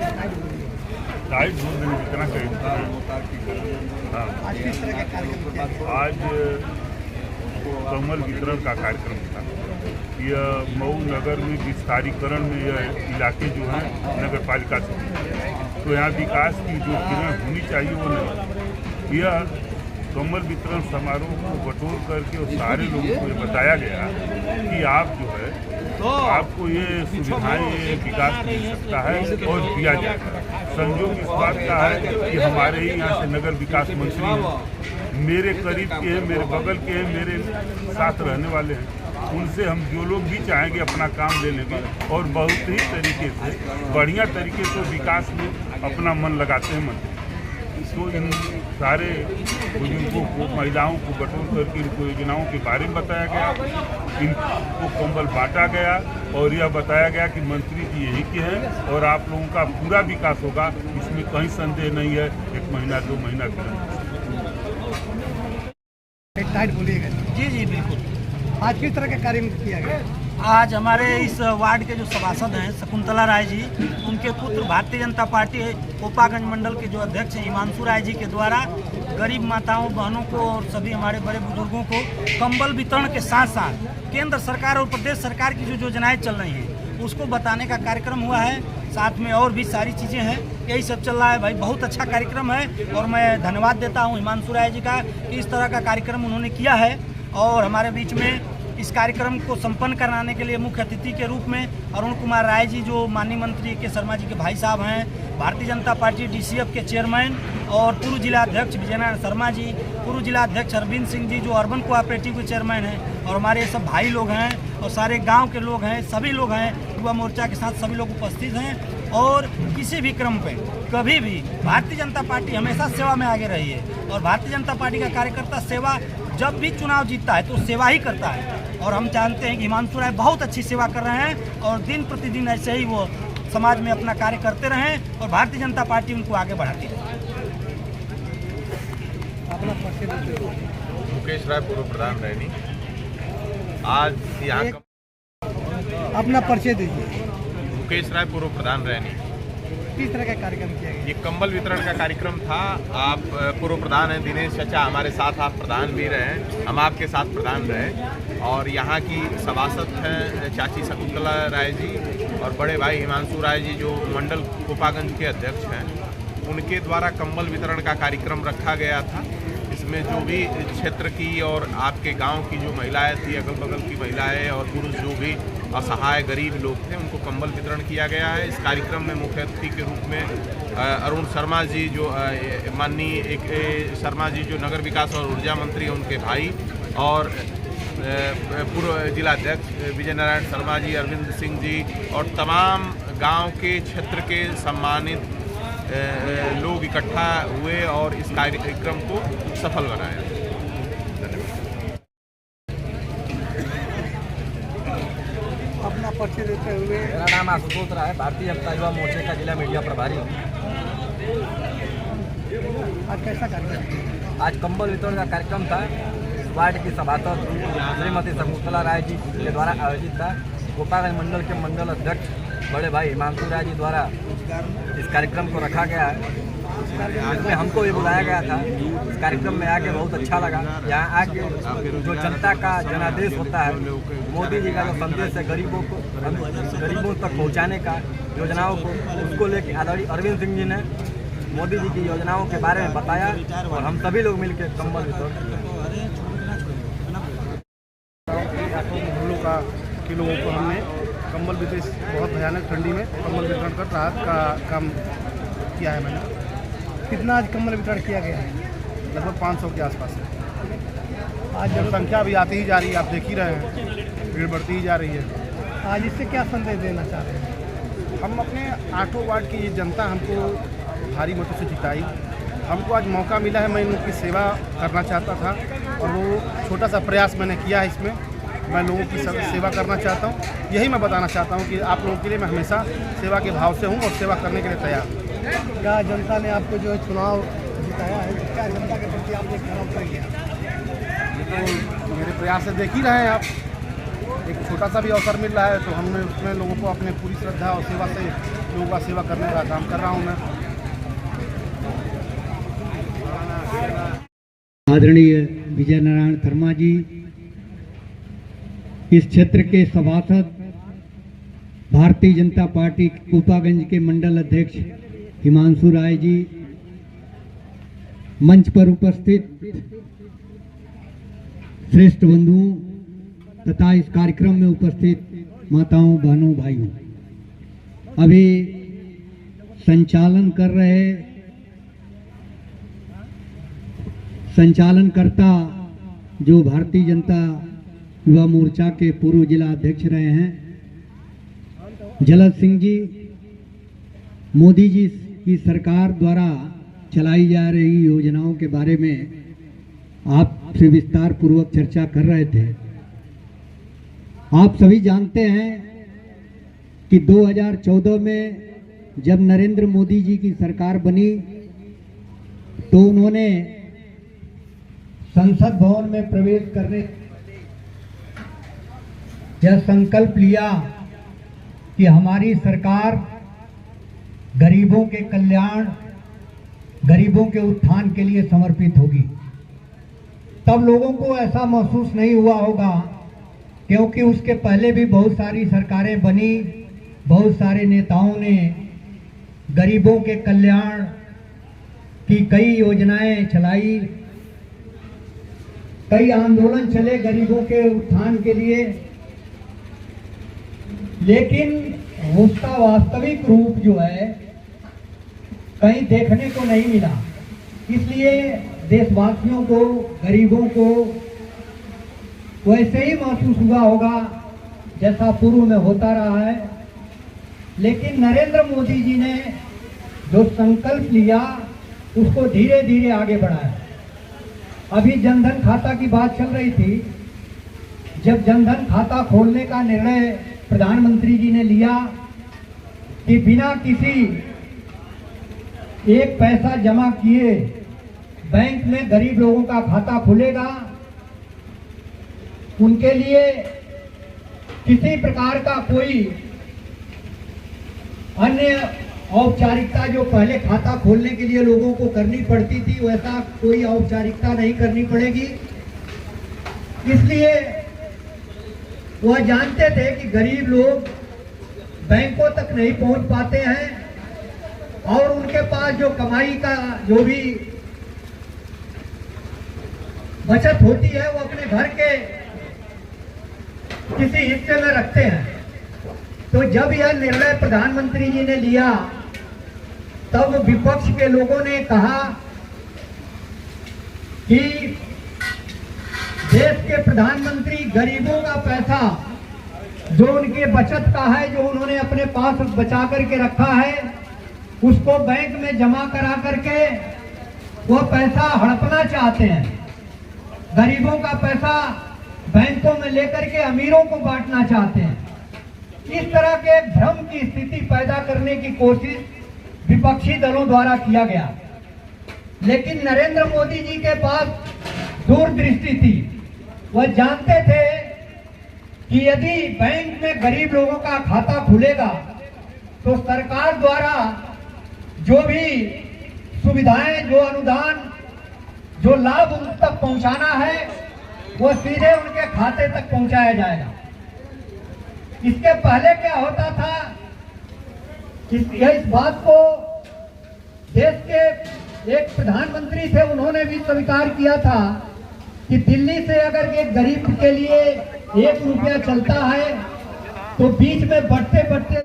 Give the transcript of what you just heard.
Tight बोल देने कितना करीब। हाँ, आज कमल वितरण का कार्यक्रम था। यह मऊ नगर में विस्तारीकरण में यह इलाके जो हैं नगर पालिका से, तो यहाँ विकास की जो किरण होनी चाहिए वो नहीं। यह कमल वितरण समारोह को बटोर करके और सारे लोगों को ये बताया गया कि आप जो है आपको ये सुविधाएं ये विकास मिल सकता है और दिया जाएगा। संयोग इस बात का है कि हमारे ही यहाँ से नगर विकास मंत्री हैं, मेरे करीब के हैं, मेरे बगल के हैं, मेरे साथ रहने वाले हैं। उनसे हम जो लोग भी चाहेंगे अपना काम ले लेंगे और बहुत ही तरीके से बढ़िया तरीके से विकास में अपना मन लगाते हैं मंत्री। तो इन सारे बुजुर्गों को महिलाओं को बटोर करके इनको योजनाओं के बारे में बताया गया, इनको कंबल बांटा गया और यह बताया गया कि मंत्री जी यही के हैं और आप लोगों का पूरा विकास होगा, इसमें कहीं संदेह नहीं है। 1 महीना 2 महीना के टाइट बोलिएगा। जी जी बिल्कुल। आज किस तरह का कार्य किया गया? आज हमारे इस वार्ड के जो सभासद हैं शकुंतला राय जी, उनके पुत्र भारतीय जनता पार्टी कोपागंज मंडल के जो अध्यक्ष हैं हिमांशु राय जी के द्वारा गरीब माताओं बहनों को और सभी हमारे बड़े बुजुर्गों को कंबल वितरण के साथ साथ केंद्र सरकार और प्रदेश सरकार की जो योजनाएं चल रही हैं उसको बताने का कार्यक्रम हुआ है। साथ में और भी सारी चीज़ें हैं, यही सब चल रहा है भाई। बहुत अच्छा कार्यक्रम है और मैं धन्यवाद देता हूँ हिमांशु राय जी का कि इस तरह का कार्यक्रम उन्होंने किया है। और हमारे बीच में इस कार्यक्रम को संपन्न कराने के लिए मुख्य अतिथि के रूप में अरुण कुमार राय जी जो माननीय मंत्री के शर्मा जी के भाई साहब हैं, भारतीय जनता पार्टी DCF के चेयरमैन और पूर्व जिला अध्यक्ष विजय नारायण शर्मा जी, पूर्व जिला अध्यक्ष अरविंद सिंह जी जो अर्बन कोऑपरेटिव के चेयरमैन हैं, और हमारे सब भाई लोग हैं और सारे गाँव के लोग हैं, सभी लोग हैं, युवा मोर्चा के साथ सभी लोग उपस्थित हैं। और किसी भी क्रम पे कभी भी भारतीय जनता पार्टी हमेशा सेवा में आगे रही है और भारतीय जनता पार्टी का कार्यकर्ता सेवा जब भी चुनाव जीतता है तो सेवा ही करता है। और हम जानते हैं कि हिमांशु राय बहुत अच्छी सेवा कर रहे हैं और दिन प्रतिदिन ऐसे ही वो समाज में अपना कार्य करते रहें और भारतीय जनता पार्टी उनको आगे बढ़ाती है। मुकेश राय पूर्व प्रधान रैनी। आज यहाँ अपना परिचय दीजिए। मुकेश राय पूर्व प्रधान रैनी। किस तरह का कार्यक्रम किया गया? ये कंबल वितरण का कार्यक्रम था। आप पूर्व प्रधान हैं दिनेश चाचा, हमारे साथ आप प्रधान भी रहे, हम आपके साथ प्रधान रहे। और यहाँ की सभासद हैं चाची शकुंतला राय जी और बड़े भाई हिमांशु राय जी जो मंडल कोपागंज के अध्यक्ष हैं, उनके द्वारा कंबल वितरण का कार्यक्रम रखा गया था। इसमें जो भी क्षेत्र की और आपके गांव की जो महिलाएं थी, अगल बगल की महिलाएं और पुरुष जो भी असहाय गरीब लोग थे, उनको कंबल वितरण किया गया है। इस कार्यक्रम में मुख्य अतिथि के रूप में अरुण शर्मा जी जो माननीय एक शर्मा जी जो नगर विकास और ऊर्जा मंत्री हैं, उनके भाई, और पूर्व जिलाध्यक्ष विजय नारायण शर्मा जी, अरविंद सिंह जी और तमाम गांव के क्षेत्र के सम्मानित लोग इकट्ठा हुए और इस कार्यक्रम को सफल बनाया। अपना परिचय देते हुए। मेरा नाम आशुतोष राय है, भारतीय जनता युवा मोर्चे का जिला मीडिया प्रभारी हूँ। आज कैसा कार्यक्रम? आज कंबल वितरण का कार्यक्रम था। वार्ड की सभासद श्रीमती शकुंतला राय जी के द्वारा आयोजित था। कोपागंज मंडल के मंडल अध्यक्ष बड़े भाई हिमांशु राय जी द्वारा इस कार्यक्रम को रखा गया है। इसमें हमको भी बुलाया गया था। इस कार्यक्रम में आके बहुत अच्छा लगा। यहाँ आके जो जनता का जनादेश होता है, मोदी जी का जो संदेश है गरीबों तक पहुँचाने का, योजनाओं को, उसको लेके आदरणीय अरविंद सिंह जी ने मोदी जी की योजनाओं के बारे में बताया और हम सभी लोग मिलकर कंबल वितरण के लोगों को हमने कंबल वितरण, बहुत भयानक ठंडी में कंबल वितरण कर राहत का काम किया है मैंने। कितना आज कंबल वितरण किया गया है? लगभग 500 के आसपास है। आज जनसंख्या भी आती ही जा रही है, आप देख ही रहे हैं, भीड़ बढ़ती ही जा रही है। आज इससे क्या संदेश देना चाहते हैं? हम अपने 8 वार्ड की ये जनता हमको भारी मतों से जिताई, हमको आज मौका मिला है। मैं उनकी सेवा करना चाहता था और वो छोटा सा प्रयास मैंने किया है। इसमें मैं लोगों की सेवा करना चाहता हूँ। यही मैं बताना चाहता हूँ कि आप लोगों के लिए मैं हमेशा सेवा के भाव से हूँ और सेवा करने के लिए तैयार हूँ। क्या जनता ने आपको जो चुनाव जिताया है, क्या जनता के प्रति आपने खराब कर दिया? ये तो मेरे प्रयास से देख ही रहे हैं आप। एक छोटा सा भी अवसर मिल रहा है तो हमने उसमें लोगों को अपने पूरी श्रद्धा और सेवा से लोगों का सेवा करने का काम कर रहा हूँ मैं। आदरणीय विजय नारायण शर्मा जी, इस क्षेत्र के सभासद, भारतीय जनता पार्टी कोपागंज के मंडल अध्यक्ष हिमांशु राय जी, मंच पर उपस्थित श्रेष्ठ बंधुओं तथा इस कार्यक्रम में उपस्थित माताओं, बहनों, भाइयों, अभी संचालन कर रहे संचालनकर्ता जो भारतीय जनता युवा मोर्चा के पूर्व जिला अध्यक्ष रहे हैं जलद सिंह जी, मोदी जी की सरकार द्वारा चलाई जा रही योजनाओं के बारे में आपसे विस्तार पूर्वक चर्चा कर रहे थे। आप सभी जानते हैं कि 2014 में जब नरेंद्र मोदी जी की सरकार बनी तो उन्होंने संसद भवन में प्रवेश करने यह संकल्प लिया कि हमारी सरकार गरीबों के कल्याण, गरीबों के उत्थान के लिए समर्पित होगी। तब लोगों को ऐसा महसूस नहीं हुआ होगा, क्योंकि उसके पहले भी बहुत सारी सरकारें बनी, बहुत सारे नेताओं ने गरीबों के कल्याण की कई योजनाएं चलाई, कई आंदोलन चले गरीबों के उत्थान के लिए, लेकिन उसका वास्तविक रूप जो है कहीं देखने को नहीं मिला। इसलिए देशवासियों को, गरीबों को वैसे ही महसूस हुआ होगा जैसा पूर्व में होता रहा है। लेकिन नरेंद्र मोदी जी ने जो संकल्प लिया उसको धीरे धीरे आगे बढ़ाया। अभी जनधन खाता की बात चल रही थी। जब जनधन खाता खोलने का निर्णय प्रधानमंत्री जी ने लिया कि बिना किसी एक पैसा जमा किए बैंक में गरीब लोगों का खाता खुलेगा, उनके लिए किसी प्रकार का कोई अन्य औपचारिकता जो पहले खाता खोलने के लिए लोगों को करनी पड़ती थी वैसा कोई औपचारिकता नहीं करनी पड़ेगी। इसलिए वह जानते थे कि गरीब लोग बैंकों तक नहीं पहुंच पाते हैं और उनके पास जो कमाई का जो भी बचत होती है वो अपने घर के किसी हिस्से में रखते हैं। तो जब यह निर्णय प्रधानमंत्री जी ने लिया तब विपक्ष के लोगों ने कहा कि देश के प्रधानमंत्री गरीबों का पैसा जो उनके बचत का है, जो उन्होंने अपने पास बचा करके रखा है, उसको बैंक में जमा करा करके वह पैसा हड़पना चाहते हैं। गरीबों का पैसा बैंकों में लेकर के अमीरों को बांटना चाहते हैं। इस तरह के भ्रम की स्थिति पैदा करने की कोशिश विपक्षी दलों द्वारा किया गया। लेकिन नरेंद्र मोदी जी के पास दूरदृष्टि थी। वह जानते थे कि यदि बैंक में गरीब लोगों का खाता खुलेगा तो सरकार द्वारा जो भी सुविधाएं, जो अनुदान, जो लाभ उन तक पहुंचाना है वो सीधे उनके खाते तक पहुंचाया जाएगा। इसके पहले क्या होता था, इस बात को देश के एक प्रधानमंत्री थे, उन्होंने भी स्वीकार किया था कि दिल्ली से अगर एक गरीब के लिए 1 रुपया चलता है तो बीच में बढ़ते बढ़ते